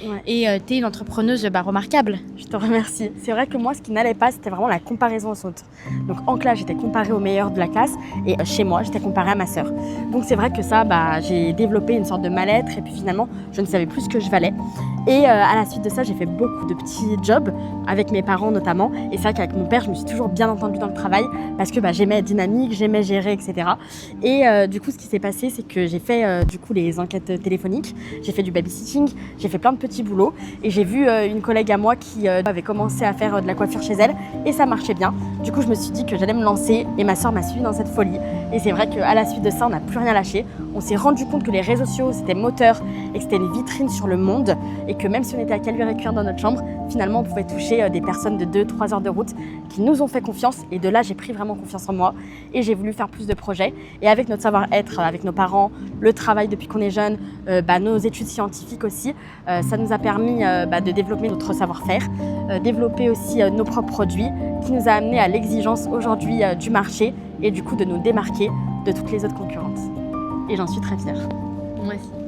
Ouais. et tu es une entrepreneuse remarquable. Je te remercie. C'est vrai que moi, ce qui n'allait pas, c'était vraiment la comparaison aux autres. Donc en classe, j'étais comparée aux meilleurs de la classe et chez moi, j'étais comparée à ma sœur. Donc c'est vrai que ça, j'ai développé une sorte de mal-être et puis finalement, je ne savais plus ce que je valais. Et à la suite de ça, j'ai fait beaucoup de petits jobs avec mes parents notamment. Et c'est vrai qu'avec mon père, je me suis toujours bien entendue dans le travail parce que j'aimais être dynamique, j'aimais gérer, etc. Et du coup, ce qui s'est passé, c'est que j'ai fait les enquêtes téléphoniques, j'ai fait du babysitting, j'ai fait plein de petits boulots. Et j'ai vu une collègue à moi qui avait commencé à faire de la coiffure chez elle et ça marchait bien. Du coup, je me suis dit que j'allais me lancer et ma sœur m'a suivi dans cette folie. Et c'est vrai qu'à la suite de ça, on n'a plus rien lâché. On s'est rendu compte que les réseaux sociaux, c'était moteur et que c'était une vitrine sur le monde et que même si on était à Caluire-et-Cuire dans notre chambre, finalement, on pouvait toucher des personnes de 2-3 heures de route qui nous ont fait confiance. Et de là, j'ai pris vraiment confiance en moi et j'ai voulu faire plus de projets. Et avec notre savoir-être, avec nos parents, le travail depuis qu'on est jeune, nos études scientifiques aussi, ça nous a permis de développer notre savoir-faire, développer aussi nos propres produits qui nous a amené à l'exigence aujourd'hui du marché et du coup de nous démarquer de toutes les autres concurrentes. Et j'en suis très fière. Moi aussi.